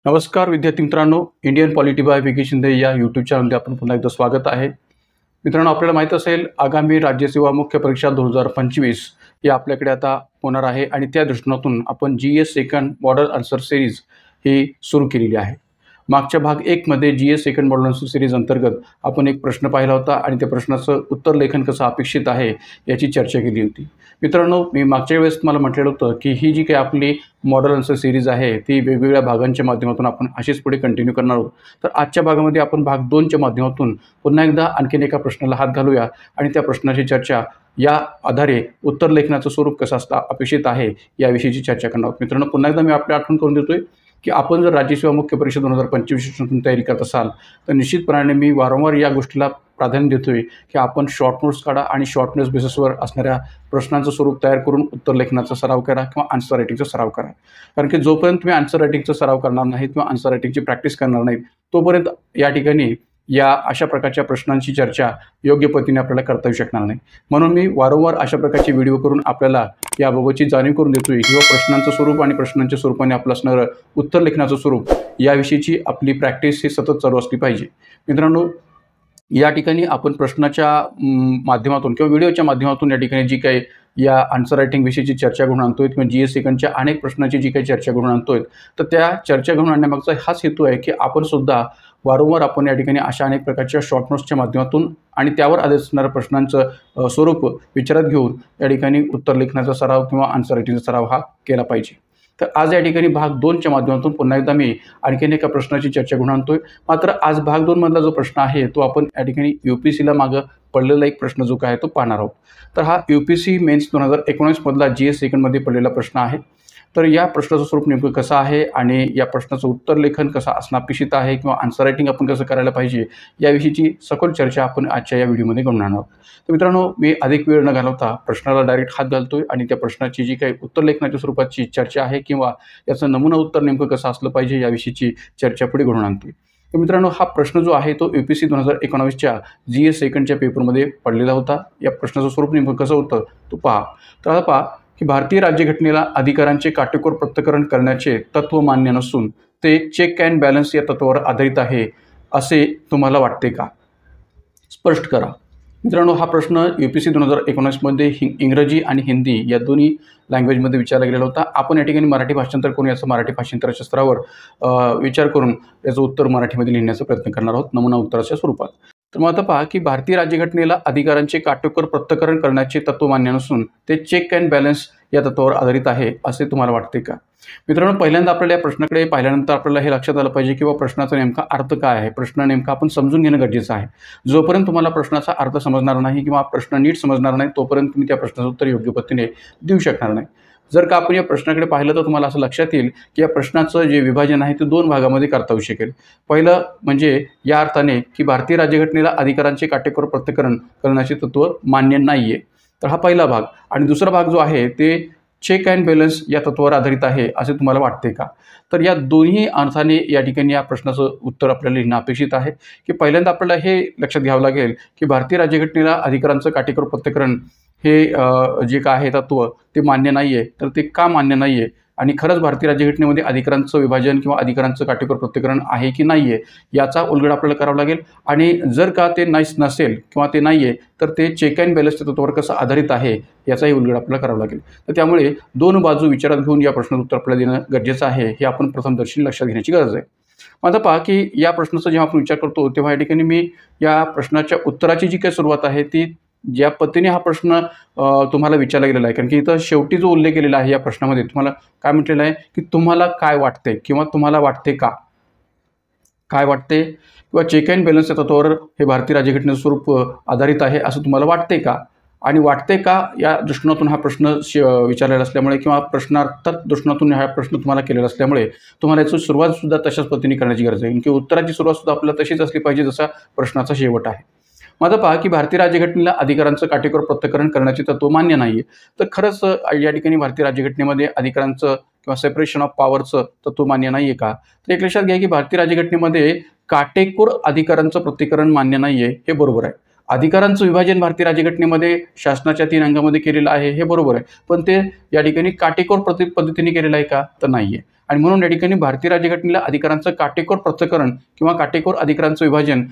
नमस्कार विद्यार्थी मित्रांनो, Indian polity by V K Shinde या यूट्यूब चॅनलमध्ये आपण पुन्हा एकदा स्वागत आहे. मित्रांनो, आपल्याला माहीत असेल आगामी राज्यसेवा मुख्य परीक्षा 2025 ही आपल्याकडे आता होणार आहे आणि त्या दृष्टिकोनातून आपण GS second model answer series ही सुरू केलेली आहे. मागच्या भाग 1 मध्ये GS second model answer series अंतर्गत आपण एक प्रश्न पाहिला होता आणि त्या प्रश्नाचं उत्तर लेखन कसं अपेक्षित आहे याची चर्चा केली होती. मित्रांनो, मी मागच्या वेळेस तुम्हाला म्हटलेलं होतं की ही जी काही आपली मॉडेल आन्सर सिरीज आहे ती वेगवेगळ्या भागांच्या माध्यमातून आपण अशीच पुढे कंटिन्यू करणार आहोत. तर आजच्या भागामध्ये आपण भाग 2च्या माध्यमातून पुन्हा एकदा आणखीन एका प्रश्नाला हात घालूया आणि त्या प्रश्नाची चर्चा या आधारे उत्तर लेखनाचं स्वरूप कसं असता अपेक्षित आहे याविषयीची चर्चा करणार आहोत. मित्रांनो, पुन्हा एकदा मी आपल्या आठवण करून देतोय की आपण जर राज्यसेवा मुख्य परीक्षा 2025 तयारी करत असाल तर निश्चितपणाने मी वारंवार या गोष्टीला प्राधान्य देतोय की आपण शॉर्ट नोट्स काढा आणि शॉर्ट नोट्स बेसिसवर असणाऱ्या प्रश्नांचं स्वरूप तयार करून उत्तर लेखनाचा सराव करा किंवा आन्सर रायटिंगचा सराव करा. कारण की जोपर्यंत तुम्ही आन्सर रायटिंगचा सराव करणार नाहीत किंवा आन्सर रायटिंगची प्रॅक्टिस करणार नाहीत तोपर्यंत या ठिकाणी या अशा प्रकारच्या प्रश्नांची चर्चा योग्य पद्धतीने आपल्याला करता येऊ शकणार नाही. म्हणून मी वारंवार अशा प्रकारचे व्हिडिओ करून आपल्याला याबाबतची जाणीव करून देतोय किंवा प्रश्नांचं स्वरूप आणि प्रश्नांच्या स्वरूपाने आपलं असणारं उत्तर लेखनाचं स्वरूप याविषयीची आपली प्रॅक्टिस ही सतत चालू असली पाहिजे. मित्रांनो, या ठिकाणी आपण प्रश्नाच्या माध्यमातून किंवा व्हिडिओच्या माध्यमातून या ठिकाणी जी काही या आन्सर रायटिंग विषयीची चर्चा घडून आणतोय किंवा GS सेकंडच्या अनेक प्रश्नांची जी काही चर्चा घडून आणतोय तर त्या चर्चा घडून आणण्यामागचा हाच हेतू आहे की आपण सुद्धा वारंवार आपण या ठिकाणी अशा अनेक प्रकारच्या शॉर्ट नोट्सच्या माध्यमातून आणि त्यावर आधारित असणाऱ्या प्रश्नांचं स्वरूप विचारात घेऊन या ठिकाणी उत्तर लेखनाचा सराव किंवा आन्सर रायटिंगचा सराव हा केला पाहिजे. तर आज या ठिकाणी भाग 2च्या माध्यमातून पुन्हा एकदा मी आणखीन एका प्रश्नाची चर्चा घडून आणतोय. मात्र आज भाग 2 मधला जो प्रश्न आहे तो आपण या ठिकाणी UPSCला मागं पडलेला एक प्रश्न जो काय तो पाहणार आहोत. तर हा UPSC मेन्स 2019 मधला GS सेकंडमध्ये पडलेला प्रश्न आहे. तर या प्रश्नाचं स्वरूप नेमकं कसं आहे आणि या प्रश्नाचं उत्तर लेखन कसं असणं अपेक्षित आहे किंवा आन्सर रायटिंग आपण कसं करायला पाहिजे याविषयीची सखोल चर्चा आपण आजच्या या व्हिडिओमध्ये घडवून आणणार आहोत. तर मित्रांनो, मी अधिक वेळ न घालवता प्रश्नाला डायरेक्ट हात घालतोय आणि त्या प्रश्नाची जी काही उत्तर लेखनाच्या स्वरूपाची चर्चा आहे किंवा याचं नमुना उत्तर नेमकं कसं असलं पाहिजे याविषयीची चर्चा पुढे घडवून आणतोय. तर मित्रांनो, हा प्रश्न जो आहे तो UPSC 2019च्या GS सेकंडच्या पेपरमध्ये पडलेला होता. या प्रश्नाचं स्वरूप नेमकं कसं होतं तो पहा. तर आता पहा की भारतीय राज्यघटनेला अधिकारांचे काटेकोर पृथक्करण करण्याचे तत्व मान्य नसून ते चेक अँड बॅलन्स या तत्वावर आधारित आहे असे तुम्हाला वाटते का? स्पष्ट करा. मित्रांनो, हा प्रश्न UPSC 2019 मध्ये इंग्रजी आणि हिंदी या दोन्ही लँग्वेजमध्ये विचारला गेलेला होता. आपण या ठिकाणी मराठी भाषांतर करून याचं मराठी भाषांतराच्या स्तरावर विचार करून याचं उत्तर मराठीमध्ये लिहिण्याचा प्रयत्न करणार आहोत नमुना उत्तराच्या स्वरूपात. तर मग आता पहा की भारतीय राज्यघटनेला अधिकारांचे काटेकोर पृथक्करण करण्याचे तत्व मान्य नसून ते चेक अँड बॅलन्स या तत्वावर आधारित आहे असे तुम्हाला वाटते का? मित्रांनो, पहिल्यांदा आपल्याला या प्रश्नाकडे पाहिल्यानंतर आपल्याला हे लक्षात आलं पाहिजे किंवा प्रश्नाचा नेमका अर्थ काय आहे, प्रश्न नेमका आपण समजून घेणं गरजेचं आहे. जोपर्यंत तुम्हाला प्रश्नाचा अर्थ समजणार नाही किंवा प्रश्न नीट समजणार नाही तोपर्यंत तुम्ही त्या प्रश्नाचं उत्तर योग्य पद्धतीने देऊ शकणार नाही. जर का आपण या प्रश्नाकडे पाहिलं तर तुम्हाला असं लक्षात येईल की या प्रश्नाचं जे विभाजन आहे ते 2 भागामध्ये करता येऊ शकेल. पहिलं म्हणजे या अर्थाने की भारतीय राज्यघटनेला अधिकारांचे काटेकोर पृथक्करण करण्याचे तत्व मान्य नाही आहे. तर हा पहिला भाग. आणि दुसरा भाग जो आहे ते चेक अँड बॅलन्स या तत्वावर आधारित आहे असे तुम्हाला वाटते का? तर या दोन्ही अर्थाने या ठिकाणी या प्रश्नाचं उत्तर आपल्याला लिहिणं अपेक्षित आहे की पहिल्यांदा आपल्याला हे लक्षात घ्यावं लागेल की भारतीय राज्यघटनेला अधिकारांचं काटेकोर पृथक्करण हे जे काय आहे तत्व ते मान्य नाही आहे. तर ते का मान्य नाही आहे आणि खरंच भारतीय राज्यघटनेमध्ये अधिकारांचं विभाजन किंवा अधिकारांचं काटेकोर पृथक्करण आहे की नाही आहे याचा उलगडा आपल्याला करावा लागेल. आणि जर का ते नसेल किंवा ते नाही आहे तर ते चेक अँड बॅलन्सच्या तत्वावर कसं आधारित आहे याचाही उलगडा आपल्याला करावा लागेल. तर त्यामुळे 2 बाजू विचारात घेऊन या प्रश्नाचं उत्तर आपल्याला देणं गरजेचं आहे हे आपण प्रथमदर्शी लक्षात घेण्याची गरज आहे. आता पहा की या प्रश्नाचा जेव्हा आपण विचार करतो तेव्हा या ठिकाणी मी या प्रश्नाच्या उत्तराची जी काही सुरुवात आहे ती ज्या पद्धतीने हा प्रश्न तुम्हाला विचारला गेलेला आहे, कारण की इथं शेवटी जो उल्लेख केलेला आहे या प्रश्नामध्ये तुम्हाला काय म्हटलेलं आहे की तुम्हाला काय वाटते किंवा तुम्हाला वाटते का, काय वाटते किंवा चेक अँड बॅलन्स या तत्वावर हे भारतीय राज्यघटनेचं स्वरूप आधारित आहे असं तुम्हाला वाटते का आणि वाटते का या दृष्टिकोनातून हा प्रश्न विचारलेला असल्यामुळे किंवा प्रश्नार्थक दृष्टिकोनातून हा प्रश्न तुम्हाला केलेला असल्यामुळे तुम्हाला याची सुरुवातसुद्धा तशाच पद्धतीने करण्याची गरज आहे की उत्तराची सुरुवातसुद्धा आपल्याला तशीच असली पाहिजे जसा प्रश्नाचा शेवट आहे. मग आता पहा की भारतीय राज्यघटनेला अधिकारांचं काटेकोर पृथक्करण करण्याचे तत्व मान्य नाही आहे. तर खरंच या ठिकाणी भारतीय राज्यघटनेमध्ये अधिकारांचं किंवा सेपरेशन ऑफ पॉवरचं तत्व मान्य नाही आहे का? तर एक लक्षात घ्या की भारतीय राज्यघटनेमध्ये काटेकोर अधिकारांचं पृथक्करण मान्य नाही आहे हे बरोबर आहे. अधिकारांचं विभाजन भारतीय राज्यघटनेमध्ये शासनाच्या 3 अंगामध्ये केलेलं आहे, हे बरोबर आहे. पण ते या ठिकाणी काटेकोर पद्धतीने केलेलं आहे का? तर नाही आहे. आणि म्हणून या ठिकाणी भारतीय राज्यघटनेला अधिकारांचं काटेकोर पृथक्करण किंवा काटेकोर अधिकारांचं विभाजन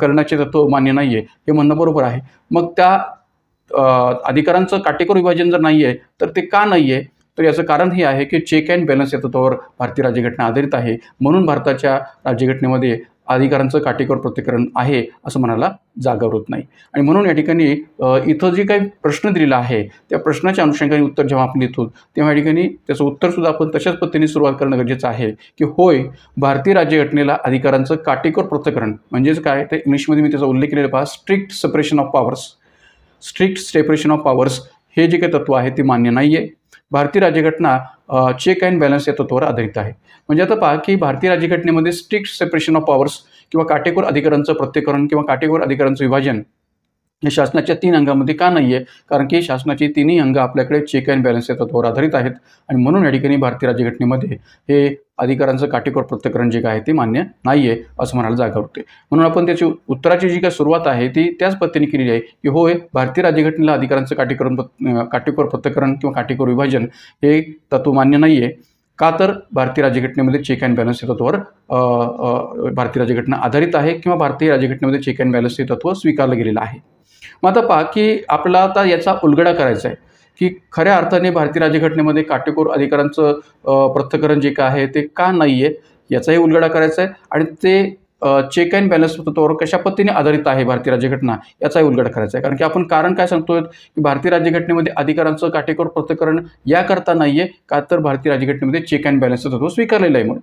करण्याचे तत्व मान्य नाही आहे, हे म्हणणं बरोबर आहे. मग त्या अधिकारांचं काटेकोर विभाजन जर नाही आहे, तर ते का नाही आहे? तर याचं कारण हे आहे की चेक अँड बॅलन्स या तत्वावर भारतीय राज्यघटना आधारित आहे. म्हणून भारताच्या राज्यघटनेमध्ये अधिकारांचं काटेकोर पृथक्करण आहे असं म्हणायला जागा होत नाही. आणि म्हणून या ठिकाणी इथं जे काही प्रश्न दिलेला आहे त्या प्रश्नाच्या अनुषंगाने उत्तर जेव्हा आपण लिहितो तेव्हा या ठिकाणी त्याचं उत्तरसुद्धा आपण तशाच पद्धतीने सुरुवात करणं गरजेचं आहे की होय, भारतीय राज्यघटनेला अधिकारांचं काटेकोर पृथक्करण म्हणजेच काय, तर इंग्लिशमध्ये मी त्याचा उल्लेख केलेला पहा, strict separation of powers. Strict separation of powers हे जे काही तत्व आहे ते मान्य नाही आहे. भारतीय राज्यघटना चेक अँड बॅलन्स या तत्वावर आधारित आहे. म्हणजे आता पहा की भारतीय राज्यघटनेमध्ये स्ट्रिक्ट सेपरेशन ऑफ पॉवर्स किंवा काटेकोर अधिकारांचं पृथक्करण किंवा काटेकोर अधिकारांचं विभाजन हे शासनाच्या 3 अंगामध्ये का नाही आहे? कारण की शासनाची 3ही अंग आपल्याकडे चेक अँड बॅलन्स या तत्वावर आधारित आहेत आणि म्हणून या ठिकाणी भारतीय राज्यघटनेमध्ये हे अधिकारांचं काटेकोर पृथक्करण जे काय आहे ते मान्य नाही आहे असं म्हणायला जागा होते. म्हणून आपण त्याची उत्तराची जी काय सुरुवात आहे ती त्याच पद्धतीने केलेली आहे की होय, भारतीय राज्यघटनेला अधिकारांचं काटेकोर पृथक्करण किंवा काटेकोर विभाजन हे तत्व मान्य नाही आहे. का? तर भारतीय राज्यघटनेमध्ये चेक अँड बॅलन्स या तत्वावर भारतीय राज्यघटना आधारित आहे किंवा भारतीय राज्यघटनेमध्ये चेक अँड बॅलन्स हे तत्व स्वीकारलं गेलेलं आहे. मग आता पहा की आपल्याला आता याचा उलगडा करायचा आहे की खऱ्या अर्थाने भारतीय राज्यघटनेमध्ये काटेकोर अधिकारांचं पृथक्करण जे काय आहे ते का नाही आहे याचाही उलगडा करायचा आहे आणि ते चेक अँड बॅलन्स तत्वावर कशा पद्धतीने आधारित आहे भारतीय राज्यघटना याचाही उलगडा करायचा आहे. कारण की आपण कारण काय सांगतोय की भारतीय राज्यघटनेमध्ये अधिकारांचं काटेकोर पृथक्करण याकरता नाही आहे का, तर भारतीय राज्यघटनेमध्ये चेक अँड बॅलन्सचं तत्व स्वीकारलेलं आहे म्हणून.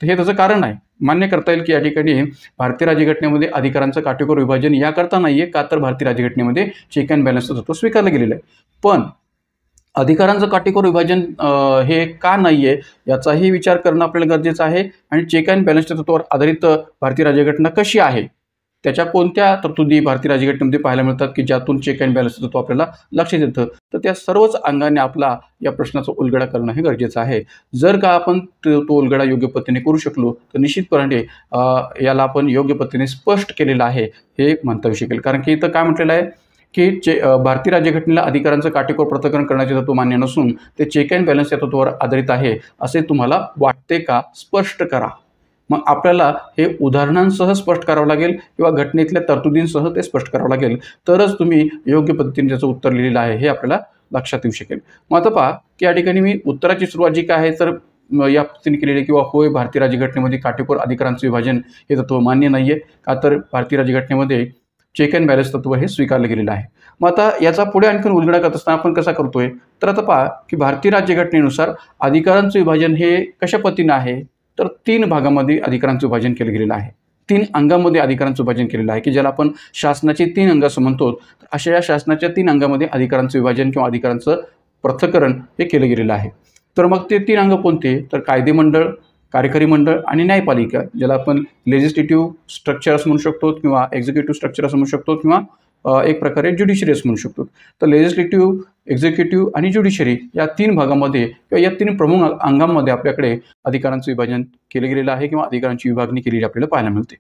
तर हे त्याचं कारण आहे. मान्य करता येईल की या ठिकाणी भारतीय राज्यघटनेमध्ये अधिकारांचं काटेकोर विभाजन याकरता नाही आहे का, तर भारतीय राज्यघटनेमध्ये चेक अँड बॅलन्सचं तत्व स्वीकारलं गेलेलं आहे. पण अधिकारांचं काटेकोर विभाजन हे का नाही आहे याचाही विचार करणं आपल्याला गरजेचं आहे. आणि चेक अँड बॅलन्सच्या तत्वावर आधारित भारतीय राज्यघटना कशी आहे, त्याच्या कोणत्या तरतुदी भारतीय राज्यघटनेमध्ये पाहायला मिळतात की ज्यातून चेक अँड बॅलन्सचं तत्व आपल्याला लक्षात येतं, तर त्या सर्वच अंगाने आपला या प्रश्नाचा उलगडा करणं हे गरजेचं आहे. जर का आपण तो उलगडा योग्य पद्धतीने करू शकलो तर निश्चितपणे याला आपण योग्य पद्धतीने स्पष्ट केलेलं आहे हे म्हणता येऊ शकेल. कारण की इथं काय म्हटलेलं आहे की भारतीय राज्यघटनेला अधिकारांचं काटेकोर पृथक्करण करण्याचे तत्व मान्य नसून ते चेक अँड बॅलन्स या तत्वावर आधारित आहे असे तुम्हाला वाटते का? स्पष्ट करा. मग आपल्याला हे उदाहरणांसह स्पष्ट करावं लागेल किंवा घटनेतल्या तरतुदींसह ते स्पष्ट करावं लागेल, तरच तुम्ही योग्य पद्धतीने त्याचं उत्तर लिहिलेलं आहे हे आपल्याला लक्षात येऊ शकेल. मग आता पहा की या ठिकाणी मी उत्तराची सुरुवात जी काय आहे तर या पद्धतीने केलेली किंवा होय, भारतीय राज्यघटनेमध्ये काटेकोर अधिकारांचं विभाजन हे तत्व मान्य नाही आहे का, तर भारतीय राज्यघटनेमध्ये चेक अँड बॅलन्स तत्व हे स्वीकारलं गेलेलं आहे. मग आता याचा पुढे आणखीन उलगडा करत असताना आपण कसा करतोय, तर आता पहा की भारतीय राज्यघटनेनुसार अधिकारांचं विभाजन हे कशा पद्धतीने आहे, तर 3 भागामध्ये अधिकारांचं विभाजन केलं गेलेलं आहे. 3 अंगामध्ये अधिकारांचं विभाजन केलेलं आहे की ज्याला आपण शासनाची 3 अंग असं म्हणतो. अशा या शासनाच्या 3 अंगामध्ये अधिकारांचं विभाजन किंवा अधिकारांचं पृथक्करण हे केलं गेलेलं आहे. तर मग ते 3 अंग कोणते, तर कायदेमंडळ, कार्यकारी मंडळ आणि न्यायपालिका, ज्याला आपण लेजिस्लेटिव्ह स्ट्रक्चर असं म्हणू शकतो किंवा एक्झिक्युटिव्ह स्ट्रक्चर असं म्हणू शकतो किंवा एक प्रकारे ज्युडिशरी असं म्हणू शकतो. तर लेजिस्लेटिव्ह, एक्झिक्युटिव्ह आणि ज्युडिशरी या 3 भागामध्ये किंवा या 3 प्रमुख अंगांमध्ये आपल्याकडे अधिकारांचं विभाजन केलं गेलेलं आहे किंवा अधिकारांची विभागणी केलेली आपल्याला पाहायला मिळते.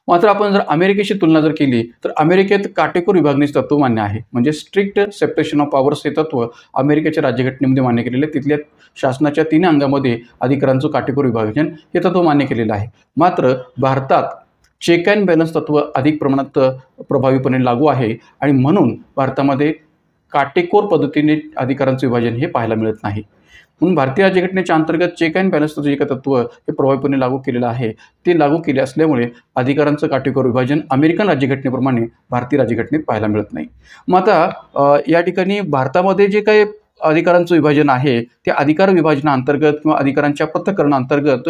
मात्र आपण जर अमेरिकेशी तुलना जर केली तर अमेरिकेत काटेकोर विभागणीचं तत्व मान्य आहे. म्हणजे स्ट्रिक्ट सेपरेशन ऑफ पॉवर्स हे तत्व अमेरिकेच्या राज्यघटनेमध्ये मान्य केलेले आहे. तिथल्या शासनाच्या 3 अंगामध्ये अधिकारांचं काटेकोर विभाजन हे तत्व मान्य केलेलं आहे. मात्र भारतात चेक अँड बॅलन्स तत्व अधिक प्रमाणात प्रभावीपणे लागू आहे आणि म्हणून भारतामध्ये काटेकोर पद्धतीने अधिकारांचं विभाजन हे पाहायला मिळत नाही. म्हणून भारतीय राज्यघटनेच्या अंतर्गत चेक अँड बॅलन्सचं जे काही तत्व हे प्रभावीपणे लागू केलेलं आहे ते लागू केले असल्यामुळे अधिकारांचं काटेकोर विभाजन अमेरिकन राज्यघटनेप्रमाणे भारतीय राज्यघटनेत पाहायला मिळत नाही. मग आता या ठिकाणी भारतामध्ये जे काही अधिकारांचं विभाजन आहे ते अधिकार विभाजनाअंतर्गत किंवा अधिकारांच्या पृथक्करणाअंतर्गत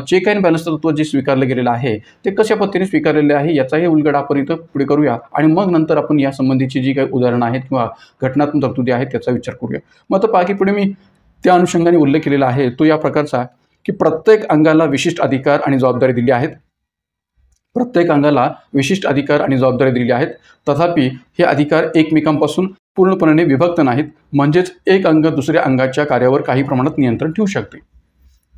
चेक अँड बॅलन्स तत्व जे स्वीकारलं गेलेलं आहे ते कशा पद्धतीने स्वीकारलेले आहे याचाही उलगडा आपण इथं पुढे करूया आणि मग नंतर आपण या संबंधीची जी काही उदाहरणं आहेत किंवा घटनात्मक तरतुदी आहेत त्याचा विचार करूया. मग आता बाकी पुढे मी त्या अनुषंगाने उल्लेख केलेला आहे तो या प्रकारचा की प्रत्येक अंगाला विशिष्ट अधिकार आणि जबाबदारी दिली आहेत. प्रत्येक अंगाला विशिष्ट अधिकार आणि जबाबदारी दिली आहेत. तथापि हे अधिकार एकमेकांपासून पूर्णपणे विभक्त नाहीत. म्हणजेच एक अंग दुसऱ्या अंगाच्या कार्यावर काही प्रमाणात नियंत्रण ठेवू शकते.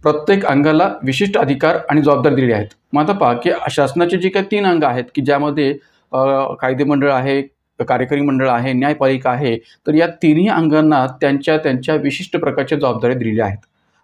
प्रत्येक अंगाला विशिष्ट अधिकार आणि जबाबदारी दिली आहेत. मग आता पहा की शासनाचे जे काही 3 अंग आहेत की ज्यामध्ये कायदे मंडळ आहे, कार्यकारी मंडळ आहे, न्यायपालिका आहे. तर या तिन्ही अंगांना त्यांच्या त्यांच्या विशिष्ट प्रकारच्या जबाबदाऱ्या दिलेल्या आहेत.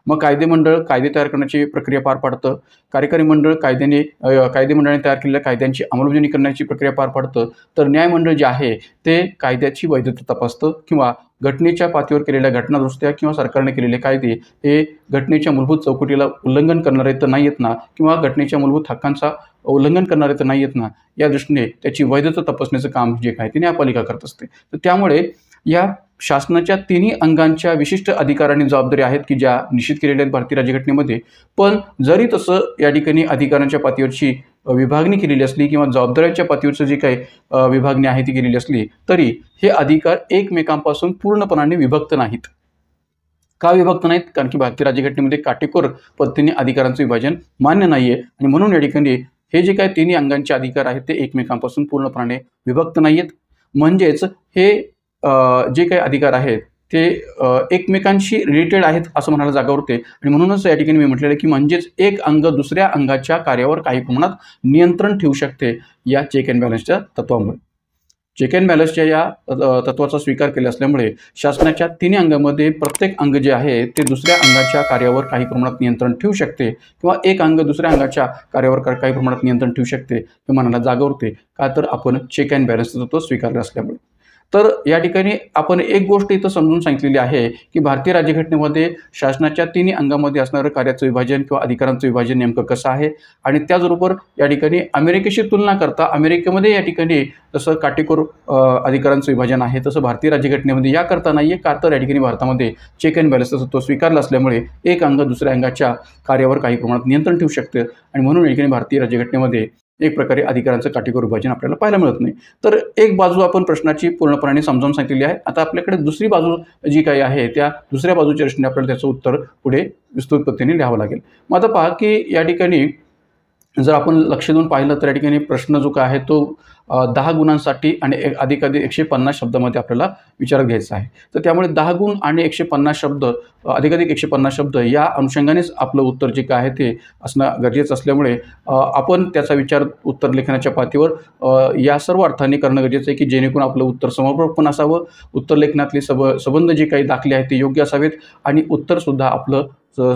मग कायदे मंडळ कायदे तयार करण्याची प्रक्रिया पार पाडतं. कार्यकारी मंडळ कायदे मंडळाने तयार केलेल्या कायद्यांची अंमलबजावणी करण्याची प्रक्रिया पार पाडतं. तर न्यायमंडळ जे आहे ते कायद्याची वैधता तपासतं किंवा घटनेच्या पातळीवर केलेल्या घटनादुरुस्त्या किंवा सरकारने केलेले कायदे हे घटनेच्या मूलभूत चौकटीला उल्लंघन करणारे तर नाही आहेत ना, किंवा घटनेच्या मूलभूत हक्कांचा उल्लंघन करणारे तर नाही आहेत ना, या दृष्टीने त्याची वैधता तपासण्याचं काम जे काय ते न्यायपालिका करत असते. तर त्यामुळे या शासनाच्या तिन्ही अंगांच्या विशिष्ट अधिकार आणि जबाबदारी आहेत की ज्या निश्चित केलेल्या आहेत भारतीय राज्यघटनेमध्ये. पण जरी तसं या ठिकाणी अधिकारांच्या पातळीवरची विभागणी केलेली असली किंवा जबाबदाऱ्यांच्या पातळीवरचं जी काही विभागणी आहे ती केलेली असली, तरी हे अधिकार एकमेकांपासून पूर्णपणाने विभक्त नाहीत. का विभक्त नाहीत? कारण की भारतीय राज्यघटनेमध्ये काटेकोर पद्धतीने अधिकारांचं विभाजन मान्य नाही आहे आणि म्हणून या ठिकाणी हे जे काही तिन्ही अंगांचे अधिकार आहेत ते एकमेकांपासून पूर्णपणे विभक्त नाही आहेत. म्हणजेच हे जे काही अधिकार आहेत ते एकमेकांशी रिलेटेड आहेत असं म्हणायला जागा उरते आणि म्हणूनच या ठिकाणी मी म्हटलेलं आहे की म्हणजेच एक अंग दुसऱ्या अंगाच्या कार्यावर काही प्रमाणात नियंत्रण ठेवू शकते या चेक अँड बॅलन्सच्या तत्वामुळे. चेक अँड बॅलन्सच्या या तत्वाचा स्वीकार केला असल्यामुळे शासनाच्या तिन्ही अंगामध्ये प्रत्येक अंग जे आहे ते दुसऱ्या अंगाच्या कार्यावर काही प्रमाणात नियंत्रण ठेवू शकते किंवा एक अंग दुसऱ्या अंगाच्या कार्यावर काही प्रमाणात नियंत्रण ठेवू शकते हे म्हणायला जागा उरते. का तर आपण चेक अँड बॅलन्सचं तत्व स्वीकारलं असल्यामुळे. तर या ठिकाणी आपण एक गोष्ट इथं समजून सांगितलेली आहे की भारतीय राज्यघटनेमध्ये शासनाच्या तिन्ही अंगामध्ये असणारं कार्याचं विभाजन किंवा अधिकारांचं विभाजन नेमकं कसं आहे आणि त्याचबरोबर या ठिकाणी अमेरिकेशी तुलना करता अमेरिकेमध्ये या ठिकाणी जसं काटेकोर अधिकारांचं विभाजन आहे तसं भारतीय राज्यघटनेमध्ये याकरता नाही आहे. का तर या ठिकाणी भारतामध्ये चेक अँड बॅलन्सचं तत्व स्वीकारलं असल्यामुळे एक अंग दुसऱ्या अंगाच्या कार्यावर काही प्रमाणात नियंत्रण ठेवू शकते आणि म्हणून या ठिकाणी भारतीय राज्यघटनेमध्ये एक प्रकारे अधिकारांचं काटेकोर विभाजन आपल्याला पाहायला मिळत नाही. तर एक बाजू आपण प्रश्नाची पूर्णपणे समजावून सांगितलेली आहे. आता आपल्याकडे दुसरी बाजू जी काही आहे त्या दुसऱ्या बाजूच्या दृष्टीने आपल्याला त्याचं उत्तर पुढे विस्तृत पद्धतीने लिहावं लागेल. मग आता पहा की या ठिकाणी जर आपण लक्ष देऊन पाहिलं तर या ठिकाणी प्रश्न जो काय आहे तो 10 गुणांसाठी आणि अधिक 150 शब्दामध्ये आपल्याला विचारात घ्यायचा आहे. तर त्यामुळे 10 गुण आणि 150 शब्द अधिक 150 शब्द या अनुषंगानेच आपलं उत्तर जे काय आहे ते असणं गरजेचं असल्यामुळे आपण त्याचा विचार उत्तर लेखनाच्या पातळीवर या सर्व अर्थाने करणं गरजेचं आहे की जेणेकरून आपलं उत्तर समर्पक पण असावं, उत्तर लेखनातले संबंध जे काही दाखले आहेत ते योग्य असावेत आणि उत्तरसुद्धा आपलं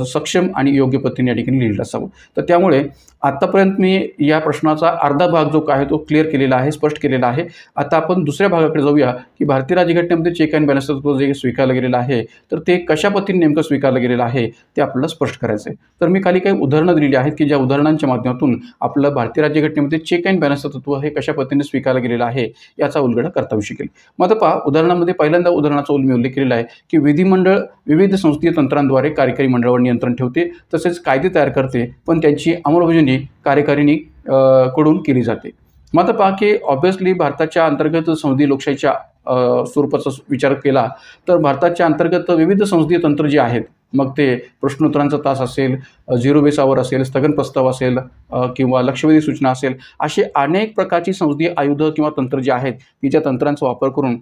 सक्षम आणि योग्य पद्धतीने या ठिकाणी लिहिलेलं असावं. तर त्यामुळे आत्तापर्यंत मी या प्रश्नाचा अर्धा भाग जो काय आहे तो क्लिअर केलेला आहे, स्पष्ट केलेला आहे. आता आपण दुसऱ्या भागाकडे जाऊया की भारतीय राज्यघटनेमध्ये चेक अँड बॅलन्सचं तत्व जे स्वीकारलं गेलेलं आहे तर ते कशा पद्धतीने नेमकं स्वीकारलं गेलेलं आहे ते आपल्याला स्पष्ट करायचं आहे. तर मी खाली काही उदाहरणं दिलेली आहेत की ज्या उदाहरणांच्या माध्यमातून आपलं भारतीय राज्यघटनेमध्ये चेक अँड बॅलन्सचं तत्व हे कशा पद्धतीने स्वीकारलं गेलेलं आहे याचा उलगडा करता येऊ शकेल. मग आता पहा उदाहरणामध्ये पहिल्यांदा उदाहरणाचा मी उल्लेख केलेला आहे की विधिमंडळ विविध संसदीय तंत्रांद्वारे कार्यकारी मंडळावर नियंत्रण ठेवते तसेच कायदे तयार करते पण त्यांची अंमलबजावणी कार्यकारिणी कडून केली जाते. मग आता पहा की ऑब्व्हियसली भारताच्या अंतर्गत संसदीय लोकशाहीच्या स्वरूपाचा विचार केला तर भारताच्या अंतर्गत विविध संसदीय तंत्र जे आहेत मग ते प्रश्नोत्तरांचा तास असेल, झिरो बेस आवर असेल, स्थगन प्रस्ताव असेल किंवा लक्षवेधी सूचना असेल असे अनेक प्रकारची संसदीय आयुधं किंवा तंत्र जे आहेत तिच्या तंत्रांचा वापर करून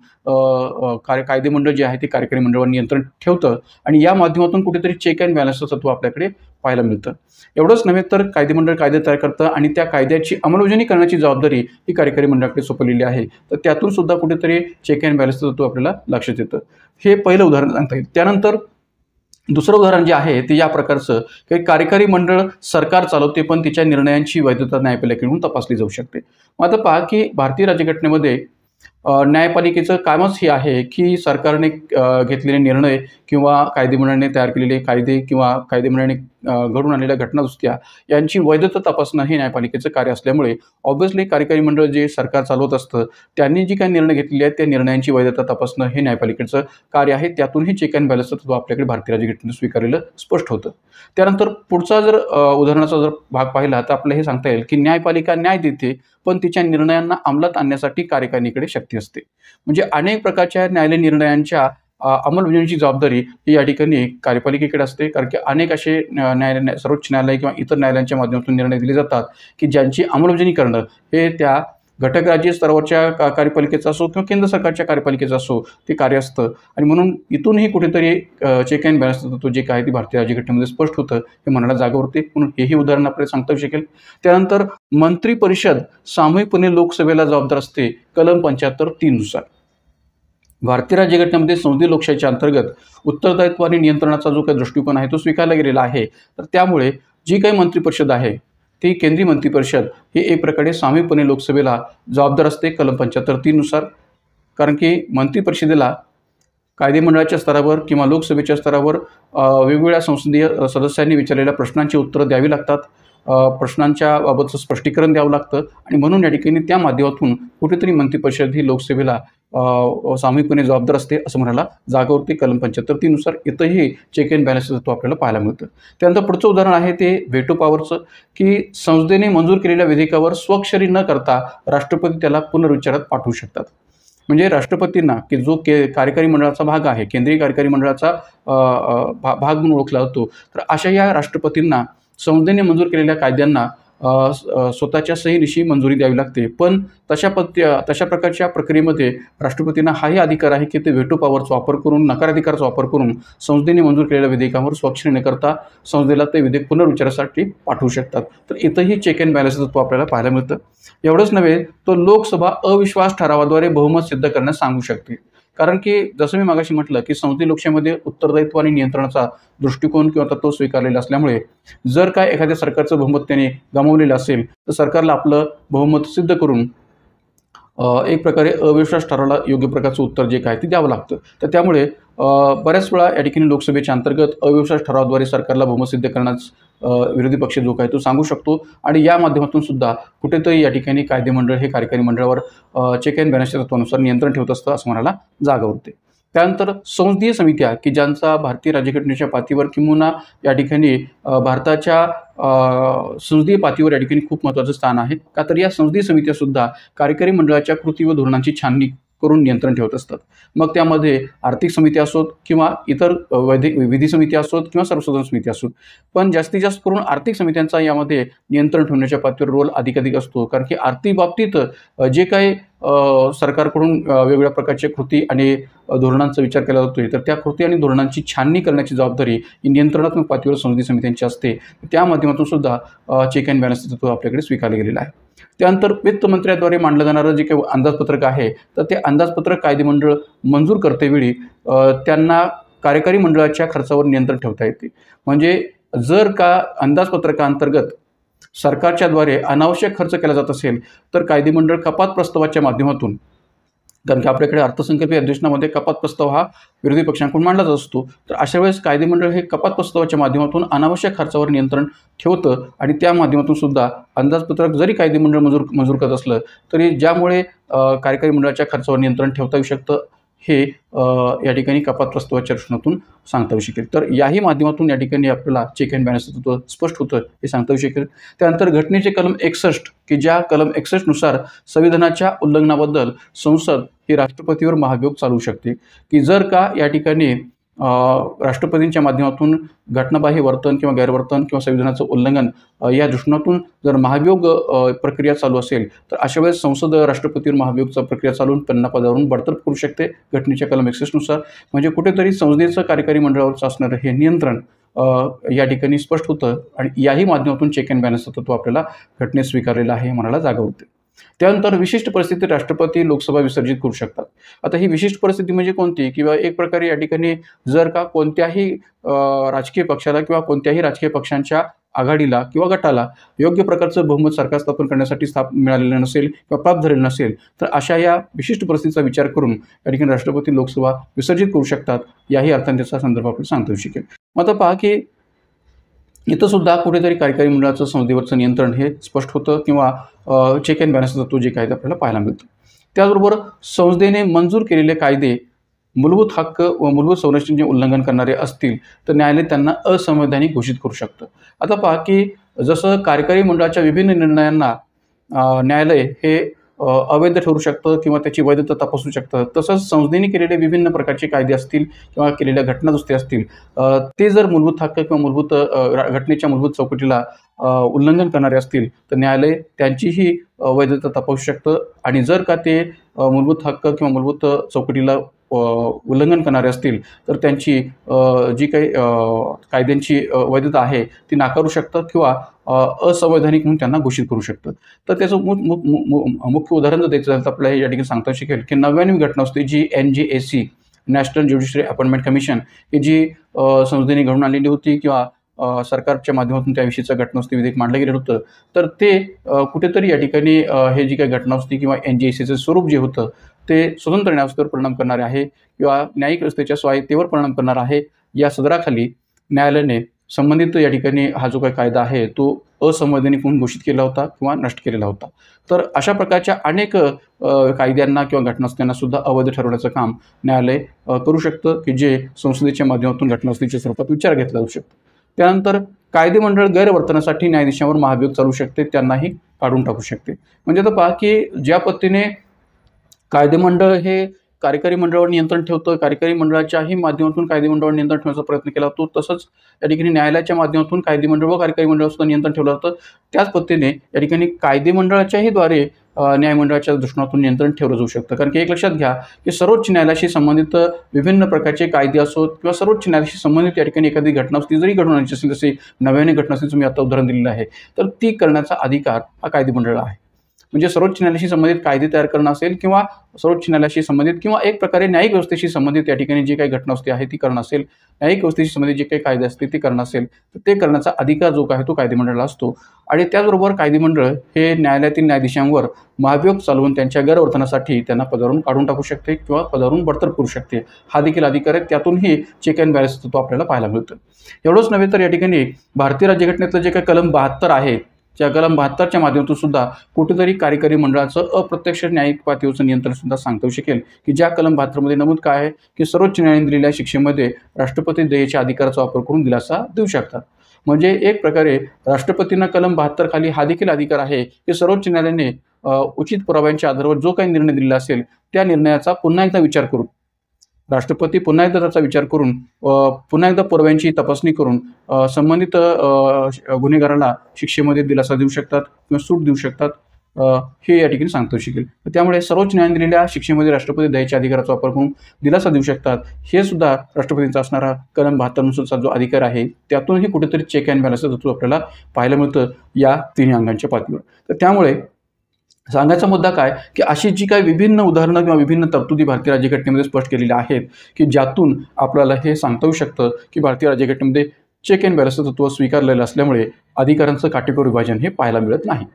कायदे मंडळ जे आहे ते कार्यकारी मंडळावर नियंत्रण ठेवतं आणि या माध्यमातून कुठेतरी चेक अँड बॅलन्सचं तत्व आपल्याकडे पाहायला मिळतं. एवढंच नव्हे तर कायदे मंडळ कायदे तयार करतं आणि त्या कायद्याची अंमलबजावणी करण्याची जबाबदारी ही कार्यकारी मंडळाकडे सोपवलेली आहे. तर त्यातून सुद्धा कुठेतरी चेक अँड बॅलन्सचं तत्व आपल्याला लक्षात येतं. हे पहिलं उदाहरण सांगता येईल. त्यानंतर दुसरं उदाहरण जे आहे ते या प्रकारचं की कार्यकारी मंडळ सरकार चालवते पण तिच्या निर्णयांची वैधता न्यायपालिकेकडून तपासली जाऊ शकते. मग आता पहा की भारतीय राज्यघटनेमध्ये न्यायपालिकेचं कामच हे आहे की सरकारने घेतलेले निर्णय किंवा कायदे मंडळाने तयार केलेले कायदे किंवा कायदे मंडळाने घडून आणलेल्या घटनादुरुस्त्या यांची वैधता तपासणं हे न्यायपालिकेचं कार्य असल्यामुळे ऑब्व्हियसली कार्यकारी मंडळ जे सरकार चालवत असतं त्यांनी जी काही निर्णय घेतलेले आहेत त्या निर्णयांची वैधता तपासणं हे न्यायपालिकेचं कार्य आहे. त्यातून हे चेक अँड बॅलन्सचं तत्व आपल्याकडे भारतीय राज्यघटनेने स्वीकारलेलं स्पष्ट होतं. त्यानंतर पुढचा जर उदाहरणाचा जर भाग पाहिला तर आपल्याला हे सांगता येईल की न्यायपालिका न्याय देते पण तिच्या निर्णयांना अंमलात आणण्यासाठी कार्यकारिणीकडे शक्ती असते. म्हणजे अनेक प्रकारच्या न्यायालयीन निर्णयांच्या अंमलबजावणीची जबाबदारी ही या ठिकाणी कार्यपालिकेकडे असते. कारण की अनेक असे सर्वोच्च न्यायालय किंवा इतर न्यायालयांच्या माध्यमातून निर्णय दिले जातात की ज्यांची अंमलबजावणी करणं हे त्या घटक राज्य स्तरावरच्या कार्यपालिकेचा असो किंवा केंद्र सरकारच्या कार्यपालिकेचा असो ते कार्य असतं आणि म्हणून इथूनही कुठेतरी चेक अँड बॅलन्स तत्व जे काय ते भारतीय राज्यघटनेमध्ये स्पष्ट होतं हे म्हणायला जागा उरते. म्हणून हेही उदाहरण आपल्याला सांगता येऊ शकेल. त्यानंतर मंत्री परिषद सामूहिकपणे लोकसभेला जबाबदार असते कलम 75(3) नुसार. भारतीय राज्यघटनेमध्ये संसदीय लोकशाहीच्या अंतर्गत उत्तरदायित्व आणि नियंत्रणाचा जो काही दृष्टिकोन आहे तो स्वीकारला गेलेला आहे. तर त्यामुळे जी काही मंत्रिपरिषद आहे ती केंद्रीय मंत्रिपरिषद ही एक प्रकारे सामूहिकपणे लोकसभेला जबाबदार असते कलम 75(3) नुसार. कारण की मंत्रिपरिषदेला कायदेमंडळाच्या स्तरावर किंवा लोकसभेच्या स्तरावर वेगवेगळ्या संसदीय सदस्यांनी विचारलेल्या प्रश्नांची उत्तरं द्यावी लागतात. प्रश्नांच्या बाबतचं स्पष्टीकरण द्यावं लागतं आणि म्हणून या ठिकाणी त्या माध्यमातून कुठेतरी मंत्रिपरिषद ही लोकसभेला सामूहिकपणे जबाबदार असते असं म्हणायला जागा उरते कलम 75(3) नुसार. इथंही चेक अँड बॅलन्स तत्व आपल्याला पाहायला मिळतं. त्यानंतर पुढचं उदाहरण आहे ते व्हेटो पॉवरचं, की संसदेने मंजूर केलेल्या विधेयकावर स्वाक्षरी न करता राष्ट्रपती त्याला पुनर्विचारात पाठवू शकतात. म्हणजे राष्ट्रपतींना की जो कार्यकारी मंडळाचा भाग आहे, केंद्रीय कार्यकारी मंडळाचा भाग म्हणून ओळखला जातो, तर अशा या राष्ट्रपतींना संसदेने मंजूर केलेल्या कायद्यांना स्वतःच्या सहीनिशी मंजुरी द्यावी लागते. पण तशा प्रकारच्या प्रक्रियेमध्ये राष्ट्रपतींना हाही अधिकार आहे की ते व्हेटो पॉवरचा वापर करून, नकाराधिकाराचा वापर करून संसदेने मंजूर केलेल्या विधेयकावर स्वाक्षरी न करता संसदेला ते विधेयक पुनर्विचारासाठी पाठवू शकतात. तर इथंही चेक अँड बॅलन्स तत्व आपल्याला पाहायला मिळतं. एवढंच नव्हे, तो लोकसभा अविश्वास ठरावाद्वारे बहुमत सिद्ध करण्यास सांगू शकते. कारण की जसं मी मागाशी म्हटलं की संसदीय लोकशाहीमध्ये उत्तरदायित्व आणि नियंत्रणाचा दृष्टिकोन किंवा तत्व स्वीकारलेलं असल्यामुळे जर काय एखाद्या सरकारचं बहुमत त्याने गमावलेलं असेल तर सरकारला आपलं बहुमत सिद्ध करून एक प्रकारे अविश्वास ठरावाला योग्य प्रकारचं उत्तर जे काय ते द्यावं लागतं. तर त्यामुळे बऱ्याच वेळा या ठिकाणी लोकसभेच्या अंतर्गत अविश्वास ठरावाद्वारे सरकारला बहुमत सिद्ध करण्यास विरोधी पक्ष जो काय तो सांगू शकतो आणि या माध्यमातून सुद्धा कुठेतरी या ठिकाणी कायदेमंडळ हे कार्यकारी मंडळावर चेक अँड बॅलन्सच्या तत्वानुसार नियंत्रण ठेवत असतं असं म्हणायला जागा उरते. त्यानंतर संसदीय समित्या की ज्यांचा भारतीय राज्यघटनेच्या पातळीवर किंवा या ठिकाणी भारताच्या संसदीय पातळीवर या ठिकाणी खूप महत्त्वाचं स्थान आहे. का तर या संसदीय समित्यासुद्धा कार्यकारी मंडळाच्या कृती व धोरणांची छाननी करून नियंत्रण ठेवत असतात. मग त्यामध्ये आर्थिक समित्या असोत किंवा इतर विधी समित्या असोत किंवा सर्वसाधारण समित्या असोत, पण जास्तीत जास्त करून आर्थिक समित्यांचा यामध्ये नियंत्रण ठेवण्याच्या पातळीवर रोल अधिकाधिक असतो. कारण की आर्थिक बाबतीत जे काही सरकारकडून वेगवेगळ्या प्रकारच्या कृती आणि धोरणांचा विचार केला जातोय, तर त्या कृती आणि धोरणांची छाननी करण्याची जबाबदारी ही नियंत्रणात्मक पातळीवर संसदीय समित्यांची असते. त्या माध्यमातून सुद्धा चेक अँड बॅलन्स तत्व आपल्याकडे स्वीकारलं गेलेलं आहे. त्यानंतर वित्तमंत्र्याद्वारे मांडलं जाणारं जे काही अंदाजपत्रक आहे तर ते अंदाजपत्रक कायदेमंडळ मंजूर करतेवेळी त्यांना कार्यकारी मंडळाच्या खर्चावर नियंत्रण ठेवता येते. म्हणजे जर का अंदाजपत्रकाअंतर्गत सरकारच्याद्वारे अनावश्यक खर्च केला जात असेल तर कायदेमंडळ कपात प्रस्तावाच्या माध्यमातून, कारण की आपल्याकडे अर्थसंकल्पीय अधिवेशनामध्ये कपात प्रस्ताव हा विरोधी पक्षांकडून मांडला जात असतो, तर अशा वेळेस कायदेमंडळ हे कपात प्रस्तावाच्या माध्यमातून अनावश्यक खर्चावर नियंत्रण ठेवतं आणि त्या माध्यमातून सुद्धा अंदाजपत्रक जरी कायदेमंडळ मंजूर करत असलं तरी ज्यामुळे कार्यकारी मंडळाच्या खर्चावर नियंत्रण ठेवता येऊ शकतं हे या ठिकाणी कपात प्रस्तावाच्या दृष्टीतून सांगता येऊ शकेल. तर याही माध्यमातून या ठिकाणी आपल्याला चेक अँड बॅलन्स तत्व स्पष्ट होतं हे सांगता येऊ शकेल. त्यानंतर घटनेचे कलम 61 की ज्या कलम 61 नुसार संविधानाच्या उल्लंघनाबद्दल संसद ही राष्ट्रपतीवर महाभियोग चालवू शकते, की जर का या ठिकाणी राष्ट्रपतींच्या माध्यमातून घटनाबाह्य वर्तन किंवा गैरवर्तन किंवा संविधानाचं उल्लंघन या दृष्टीतून जर महाभियोग प्रक्रिया चालू असेल तर अशा वेळेस संसद राष्ट्रपतीवर महाभियोगचा प्रक्रिया चालून त्यांना पदावरून बडतर्फ करू शकते घटनेच्या कलम 61 नुसार. म्हणजे कुठेतरी संसदेचं कार्यकारी मंडळावरचं असणारं हे नियंत्रण या ठिकाणी स्पष्ट होतं आणि याही माध्यमातून चेक अँड बॅलन्स तत्व आपल्याला घटनेत स्वीकारलेलं आहे म्हणायला जागा होते. त्यानंतर विशिष्ट परिस्थितीत राष्ट्रपती लोकसभा विसर्जित करू शकतात. आता ही विशिष्ट परिस्थिती म्हणजे कोणती, किंवा एक प्रकारे या ठिकाणी जर का कोणत्याही राजकीय पक्षाला किंवा कोणत्याही राजकीय पक्षांच्या आघाडीला किंवा गटाला योग्य प्रकारचं बहुमत सरकार स्थापन करण्यासाठी मिळालेलं नसेल किंवा प्राप्त झालेलं नसेल तर अशा या विशिष्ट परिस्थितीचा विचार करून या ठिकाणी राष्ट्रपती लोकसभा विसर्जित करू शकतात. याही अर्थाने त्याचा संदर्भ आपल्याला सांगता येऊ शकेल. मग आता पहा की इथं सुद्धा कुठेतरी कार्यकारी मंडळाचं संसदेवरचं नियंत्रण हे स्पष्ट होतं किंवा चेक अँड बॅलन्स तत्व जे कायदे आपल्याला पाहायला मिळतं. त्याचबरोबर संसदेने मंजूर केलेले कायदे मूलभूत हक्क व मूलभूत संरचनेचे उल्लंघन करणारे असतील तर न्यायालय त्यांना असंवैधानिक घोषित करू शकतं. आता पहा की जसं कार्यकारी मंडळाच्या विभिन्न निर्णयांना न्यायालय हे अवैध ठरू शकतं किंवा त्याची वैधता तपासू शकतं. तसंच संस्थेने केलेले विभिन्न प्रकारचे कायदे असतील किंवा केलेल्या घटनादुरुस्ती असतील, ते जर मूलभूत हक्क किंवा मूलभूत घटनेच्या मूलभूत चौकटीला उल्लंघन करणारे असतील, तर न्यायालय त्यांचीही वैधता तपासू शकतं. आणि जर का ते मूलभूत हक्क किंवा मूलभूत चौकटीला उल्लंघन करणारे असतील, तर त्यांची जी काही कायद्यांची वैधता आहे ती नाकारू शकतं किंवा असंवैधानिक म्हणून त्यांना घोषित करू शकतं. तर त्याचं मुख्य उदाहरण जर द्यायचं झालं तर आपल्याला या ठिकाणी सांगता शकेल की 90वी घटना असते जी NJAC national judiciary appointment commission ही जी संस्थेने घडून आणलेली होती किंवा सरकारच्या माध्यमातून त्याविषयीचा घटनास्थी विधेयक मांडलं गेलं होतं. तर ते कुठेतरी या ठिकाणी हे जी काही घटनास्थी किंवा NJACचं स्वरूप जे होतं ते स्वतंत्र न्यायव्यवस्थेवर परिणाम करणारे आहे किंवा न्यायिक व्यवस्थेच्या स्वायत्तेवर परिणाम करणार आहे. या सदराखाली न्यायालयाने संबंधित या ठिकाणी हा जो काही कायदा आहे तो असंवैधानिक म्हणून घोषित केला होता किंवा नष्ट केलेला होता. तर अशा प्रकारच्या अनेक कायद्यांना किंवा घटनास्थांना सुद्धा अवैध ठरवण्याचं काम न्यायालय करू शकतं की जे संसदेच्या माध्यमातून घटनास्थीच्या स्वरूपात विचार घेतला जाऊ शकतो. त्यानंतर कायदेमंडळ गैरवर्तनासाठी न्यायाधीशांवर महाभियोग चालू शकते, त्यांनाही काढून टाकू शकते. म्हणजे आता पहा की ज्या पद्धतीने कायदेमंडळ हे कार्यकारी मंडळावर नियंत्रण ठेवतं, कार्यकारी मंडळाच्याही माध्यमातून कायदेमंडळावर नियंत्रण ठेवण्याचा प्रयत्न केला जातो, तसंच या ठिकाणी न्यायालयाच्या माध्यमातून कायदेमंडळ व कार्यकारी मंडळावर सुद्धा नियंत्रण ठेवलं जातं. त्याच पद्धतीने या ठिकाणी कायदेमंडळाच्याही द्वारे न्यायमंडळाच्या दृष्टिकोनातून नियंत्रण ठेवलं जाऊ शकतं. कारण की एक लक्षात घ्या की सर्वोच्च न्यायालयाशी संबंधित विभिन्न प्रकारचे कायदे असोत किंवा सर्वोच्च न्यायालयाशी संबंधित या ठिकाणी एखादी घटनास्थी जरी घडून आणायची असेल, जसे 90वी घटनास्थीचं मी आता उदाहरण दिलेलं आहे, तर ती करण्याचा अधिकार हा कायदेमंडळाला आहे. म्हणजे सर्वोच्च न्यायालयाशी संबंधित कायदे तयार करणं असेल किंवा सर्वोच्च न्यायालयाशी संबंधित किंवा एक प्रकारे न्यायिक व्यवस्थेशी संबंधित या ठिकाणी जी काही घटनास्थी आहे ती करणं असेल, न्यायिक व्यवस्थेशी संबंधित जे काही कायदे असतील ते करणं असेल, तर ते करण्याचा अधिकार जो काय तो कायदेमंडळाला असतो. आणि त्याचबरोबर कायदेमंडळ हे न्यायालयातील न्यायाधीशांवर महाभियोग चालवून त्यांच्या गैरवर्तनासाठी त्यांना पदावरून काढून टाकू शकते किंवा पदावरून बडतर्फ करू शकते. हा देखील अधिकार आहे. त्यातूनही चेक अँड बॅलन्स तत्व आपल्याला पाहायला मिळतं. एवढंच नव्हे तर या ठिकाणी भारतीय राज्यघटनेतलं जे काही कलम 72 आहे, त्या कलम 72च्या माध्यमातून सुद्धा कुठेतरी कार्यकारी मंडळाचं अप्रत्यक्ष न्यायिक पातळीवरचं नियंत्रण सुद्धा सांगता येऊ शकेल की ज्या कलम 72मध्ये नमूद काय आहे की सर्वोच्च न्यायालयाने दिलेल्या शिक्षेमध्ये राष्ट्रपती दयेच्या अधिकाराचा वापर करून दिलासा देऊ शकतात. म्हणजे एक प्रकारे राष्ट्रपतींना कलम 72 खाली हा देखील अधिकार आहे की सर्वोच्च न्यायालयाने उचित पुराव्यांच्या आधारावर जो काही निर्णय दिलेला असेल त्या निर्णयाचा पुन्हा एकदा विचार करून राष्ट्रपती पुन्हा एकदा त्याचा विचार करून पुन्हा एकदा पुराव्यांची तपासणी करून संबंधित गुन्हेगाराला शिक्षेमध्ये दिलासा देऊ शकतात किंवा सूट देऊ शकतात, हे या ठिकाणी सांगता येऊ शकेल. त्यामुळे सर्वोच्च न्यायालयाने दिलेल्या शिक्षेमध्ये राष्ट्रपती दयेच्या अधिकाराचा वापर करून दिलासा देऊ शकतात. हे सुद्धा राष्ट्रपतींचा असणारा कलम 72 जो अधिकार आहे त्यातूनही कुठेतरी चेक अँड बॅलन्स तत्व आपल्याला पाहायला मिळतं या तिन्ही अंगांच्या पातळीवर. तर त्यामुळे सांगायचा मुद्दा काय की अशी जी काही विभिन्न उदाहरणं किंवा विभिन्न तरतुदी भारतीय राज्यघटनेमध्ये स्पष्ट केलेल्या आहेत की ज्यातून आपल्याला हे सांगता येऊ शकतं की भारतीय राज्यघटनेमध्ये चेक अँड बॅलन्सचं तत्व स्वीकारलेलं असल्यामुळे अधिकारांचं काटेकोर विभाजन हे पाहायला मिळत नाही.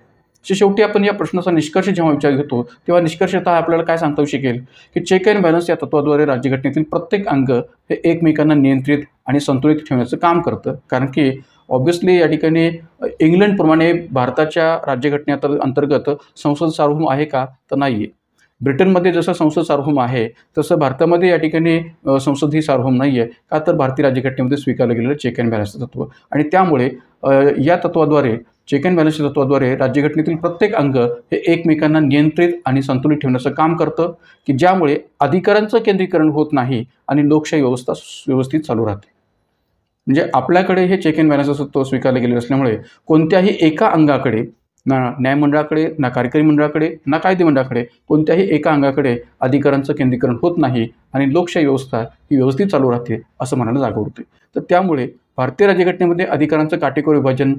शेवटी आपण या प्रश्नाचा निष्कर्ष जेव्हा विचार घेतो तेव्हा निष्कर्षतः आपल्याला काय सांगता येऊ शकेल की चेक अँड बॅलन्स या तत्वाद्वारे राज्यघटनेतील प्रत्येक अंग हे एकमेकांना नियंत्रित आणि संतुलित ठेवण्याचं काम करतं. कारण की ऑब्व्हियसली या ठिकाणी इंग्लंडप्रमाणे भारताच्या राज्यघटनेअंतर्गत संसद सार्वभौम आहे का, तर नाही आहे. ब्रिटनमध्ये जसं संसद सार्वभौम आहे तसं भारतामध्ये या ठिकाणी संसद ही सार्वभौम नाही आहे. का, तर भारतीय राज्यघटनेमध्ये स्वीकारलं गेलेलं चेक अँड बॅलन्सचं तत्व. आणि त्यामुळे या तत्वाद्वारे चेक अँड बॅलन्सच्या तत्वाद्वारे राज्यघटनेतील प्रत्येक अंग हे एकमेकांना नियंत्रित आणि संतुलित ठेवण्याचं काम करतं की ज्यामुळे अधिकारांचं केंद्रीकरण होत नाही आणि लोकशाही व्यवस्था व्यवस्थित चालू राहते. म्हणजे आपल्याकडे हे चेक अँड बॅलन्सचं तत्व स्वीकारलं गेलेलं असल्यामुळे कोणत्याही एका अंगाकडे, ना न्यायमंडळाकडे, ना कार्यकारी मंडळाकडे, ना कायदेमंडळाकडे, कोणत्याही एका अंगाकडे अधिकारांचं केंद्रीकरण होत नाही आणि लोकशाही व्यवस्था ही व्यवस्थित चालू राहते असं म्हणायला जागा होते. तर त्यामुळे भारतीय राज्यघटनेमध्ये अधिकारांचं काटेकोर विभाजन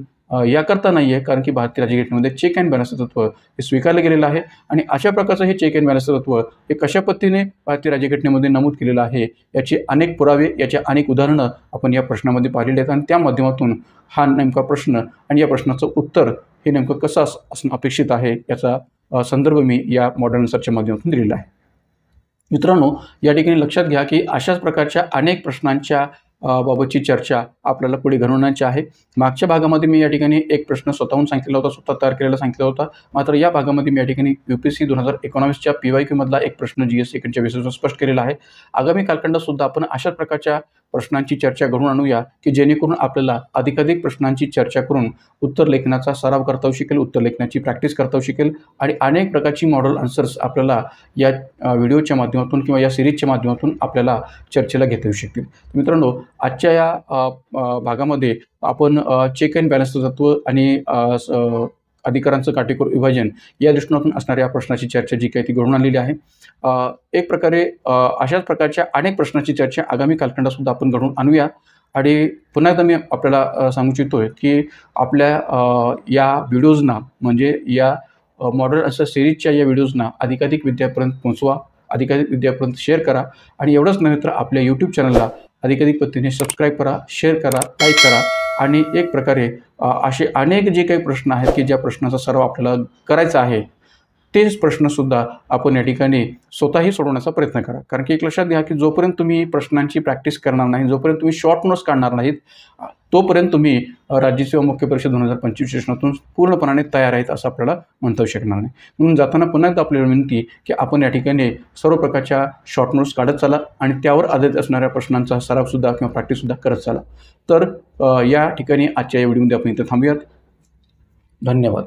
याकरता नाही आहे, कारण की भारतीय राज्यघटनेमध्ये चेक अँड बॅलन्सचं तत्व हे स्वीकारलं गेलेलं आहे. आणि अशा प्रकारचं हे चेक अँड बॅलन्सचं तत्व हे कशा पद्धतीने भारतीय राज्यघटनेमध्ये नमूद केलेलं आहे याचे अनेक पुरावे, याचे अनेक उदाहरणं आपण या प्रश्नामध्ये पाहिलेले आहेत. आणि त्या माध्यमातून हा नेमका प्रश्न आणि या प्रश्नाचं उत्तर हे नेमकं कसं असणं अपेक्षित आहे याचा संदर्भ मी या मॉडर्न आन्सरच्या माध्यमातून दिलेला आहे. मित्रांनो, या ठिकाणी लक्षात घ्या की अशाच प्रकारच्या अनेक प्रश्नांच्या बाबतची चर्चा आपल्याला पुढे घडवण्याची आहे. मागच्या भागामध्ये मी या ठिकाणी एक प्रश्न स्वतःहून सांगितलेला होता, स्वतः तयार केलेला सांगितला होता. मात्र या भागामध्ये मी या ठिकाणी UPSC 2019च्या PYQमधला एक प्रश्न GS सेकंडच्या बेसिसवर स्पष्ट केलेला आहे. आगामी कालखंडात सुद्धा आपण अशाच प्रकारच्या प्रश्नांची चर्चा घडवून आणूया की जेणेकरून आपल्याला अधिकाधिक प्रश्नांची चर्चा करून उत्तर लेखनाचा सराव करता येऊ शकेल, उत्तर लेखनाची प्रॅक्टिस करता येऊ शकेल आणि अनेक प्रकारची मॉडेल आन्सर्स आपल्याला या व्हिडिओच्या माध्यमातून किंवा या सिरीजच्या माध्यमातून आपल्याला चर्चेला घेता येऊ शकतील. मित्रांनो, आजच्या या भागामध्ये आपण चेक अँड बॅलन्सचं तत्त्व आणि अधिकारांचं काटेकोर विभाजन या दृष्टिकोनातून असणाऱ्या प्रश्नाची चर्चा जी काही ती घडून आणलेली आहे. एक प्रकारे अशाच प्रकारच्या अनेक प्रश्नाची चर्चा आगामी कालखंडातसुद्धा आपण घडवून आणूया. आणि पुन्हा एकदा मी आपल्याला सांगू इच्छितोय की आपल्या या व्हिडिओजना म्हणजे या मॉडल आन्सर सिरीजच्या या व्हिडिओजना अधिकाधिक विद्यार्थ्यांपर्यंत पोहोचवा, अधिकाधिक विद्यार्थ्यांपर्यंत शेअर करा आणि एवढंच नव्हे तर आपल्या YouTube चॅनलला अधिकाधिक पद्धतीने सबस्क्राईब करा, शेअर करा, लाईक करा आणि एक प्रकारे असे अनेक जे काही प्रश्न आहेत की ज्या प्रश्नाचा सराव आपल्याला करायचा आहे तेच प्रश्नसुद्धा आपण या ठिकाणी स्वतःही सोडवण्याचा प्रयत्न करा. कारण की एक लक्षात घ्या की जोपर्यंत तुम्ही प्रश्नांची प्रॅक्टिस करणार नाही, जोपर्यंत तुम्ही शॉर्ट नोट्स काढणार नाहीत, तोपर्यंत तुम्ही राज्य सेवा मुख्य परीक्षा 2025 सेशनातून पूर्णपणाने तयार आहेत असं आपल्याला म्हणता शकणार नाही. म्हणून जाताना पुन्हा एकदा आपल्याला विनंती की आपण या ठिकाणी सर्व प्रकारच्या शॉर्ट नोट्स काढत चला आणि त्यावर आधारित असणाऱ्या प्रश्नांचा सरावसुद्धा किंवा प्रॅक्टिससुद्धा करत चला. तर या ठिकाणी आजच्या या व्हिडिओमध्ये आपण इथे थांबूयात. धन्यवाद.